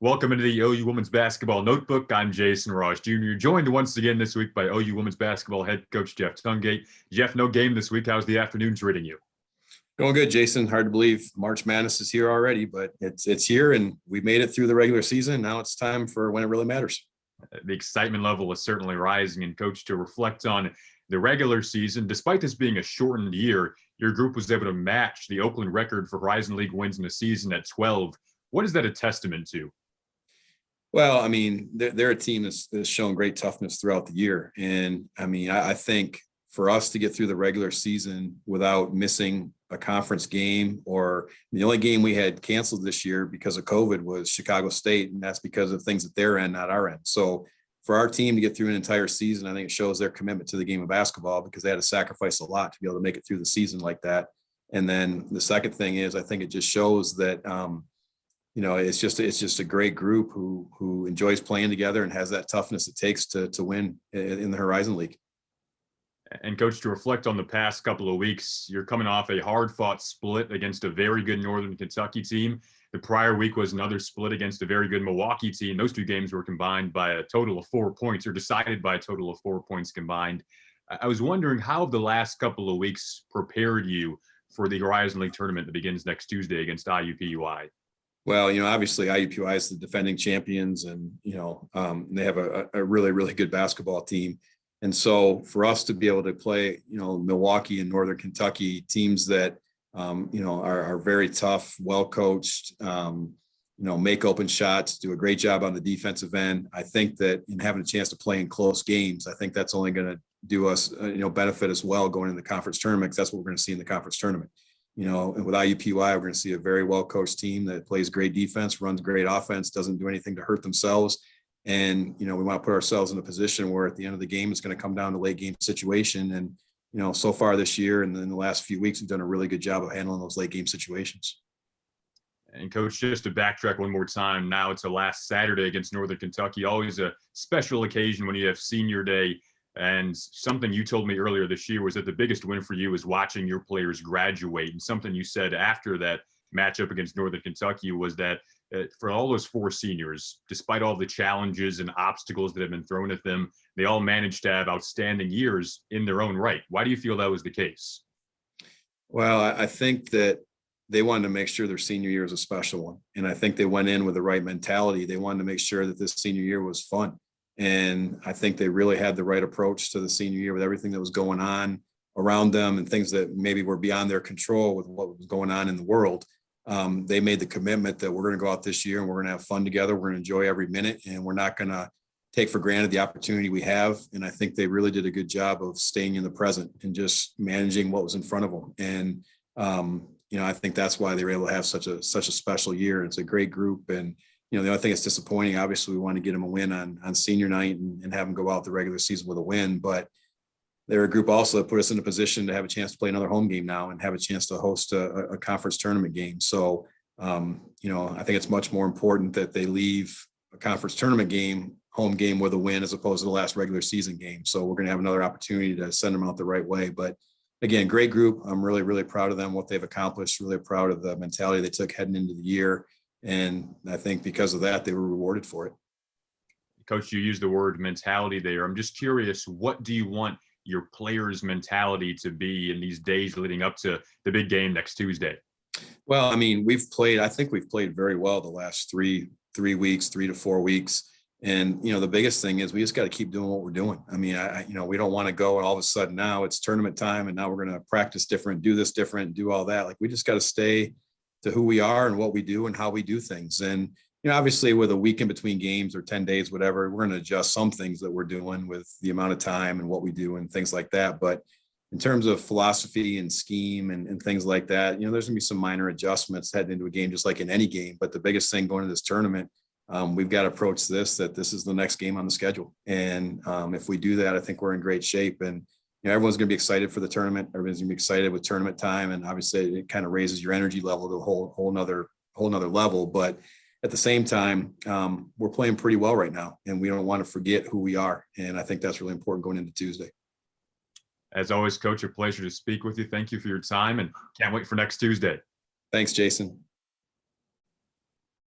Welcome into the OU Women's Basketball Notebook. I'm Jason Ross Jr., joined once again this week by OU Women's Basketball head coach Jeff Tungate. Jeff, no game this week. How's the afternoon treating you? Going good, Jason. Hard to believe March Madness is here already, but it's here, and we made it through the regular season. Now it's time for when it really matters. The excitement level is certainly rising, and coach, to reflect on the regular season, despite this being a shortened year, your group was able to match the Oakland record for Horizon League wins in a season at 12. What is that a testament to? Well, I mean, they're a team that's shown great toughness throughout the year. And I mean, I think for us to get through the regular season without missing a conference game, or the only game we had canceled this year because of COVID was Chicago State. And that's because of things at their end, not our end. So for our team to get through an entire season, I think it shows their commitment to the game of basketball, because they had to sacrifice a lot to be able to make it through the season like that. And then the second thing is, I think it just shows that, it's just a great group who enjoys playing together and has that toughness it takes to win in the Horizon League. And coach, to reflect on the past couple of weeks, you're coming off a hard-fought split against a very good Northern Kentucky team. The prior week was another split against a very good Milwaukee team. Those two games were combined by a total of 4 points, or decided by a total of 4 points combined. I was wondering how the last couple of weeks prepared you for the Horizon League tournament that begins next Tuesday against IUPUI. Well, obviously IUPUI is the defending champions, and, they have a really, really good basketball team. And so for us to be able to play, Milwaukee and Northern Kentucky, teams that, are very tough, well-coached, make open shots, do a great job on the defensive end. I think that in having a chance to play in close games, I think that's only going to do us, benefit as well going in the conference tournament, because that's what we're going to see in the conference tournament. And with IUPUI, we're going to see a very well-coached team that plays great defense, runs great offense, doesn't do anything to hurt themselves. And, we want to put ourselves in a position where at the end of the game, it's going to come down to late game situation. And, so far this year and in the last few weeks, we've done a really good job of handling those late game situations. And coach, just to backtrack one more time, now it's a last Saturday against Northern Kentucky, always a special occasion when you have senior day. And something you told me earlier this year was that the biggest win for you is watching your players graduate. And something you said after that matchup against Northern Kentucky was that for all those four seniors, despite all the challenges and obstacles that have been thrown at them, they all managed to have outstanding years in their own right. Why do you feel that was the case? Well, I think that they wanted to make sure their senior year was a special one. And I think they went in with the right mentality. They wanted to make sure that this senior year was fun. And I think they really had the right approach to the senior year with everything that was going on around them and things that maybe were beyond their control with what was going on in the world. They made the commitment that we're going to go out this year and we're going to have fun together. We're going to enjoy every minute, and we're not going to take for granted the opportunity we have. And I think they really did a good job of staying in the present and just managing what was in front of them. And, I think that's why they were able to have such a special year. It's a great group. And, the only thing that's disappointing, obviously, we want to get them a win on senior night and have them go out the regular season with a win. But they're a group also that put us in a position to have a chance to play another home game now and have a chance to host a conference tournament game. So, I think it's much more important that they leave a conference tournament game, home game, with a win as opposed to the last regular season game. So we're going to have another opportunity to send them out the right way. But again, great group. I'm really, really proud of them, what they've accomplished, really proud of the mentality they took heading into the year. And I think because of that, they were rewarded for it. Coach, you used the word mentality there. I'm just curious, what do you want your players' mentality to be in these days leading up to the big game next Tuesday? Well, I mean, I think we've played very well the last three weeks, 3 to 4 weeks. And, the biggest thing is we just got to keep doing what we're doing. I mean, we don't want to go and all of a sudden now it's tournament time and now we're going to practice different, do this different, do all that. Like, we just got to stay to who we are and what we do and how we do things. And, obviously with a week in between games or 10 days, whatever, we're going to adjust some things that we're doing with the amount of time and what we do and things like that. But in terms of philosophy and scheme and things like that, there's going to be some minor adjustments heading into a game, just like in any game. But the biggest thing going into this tournament, we've got to approach this is the next game on the schedule. And if we do that, I think we're in great shape. And everyone's going to be excited for the tournament. Everyone's going to be excited with tournament time. And obviously it kind of raises your energy level to a whole nother level. But at the same time, we're playing pretty well right now, and we don't want to forget who we are. And I think that's really important going into Tuesday. As always, Coach, a pleasure to speak with you. Thank you for your time, and can't wait for next Tuesday. Thanks, Jason.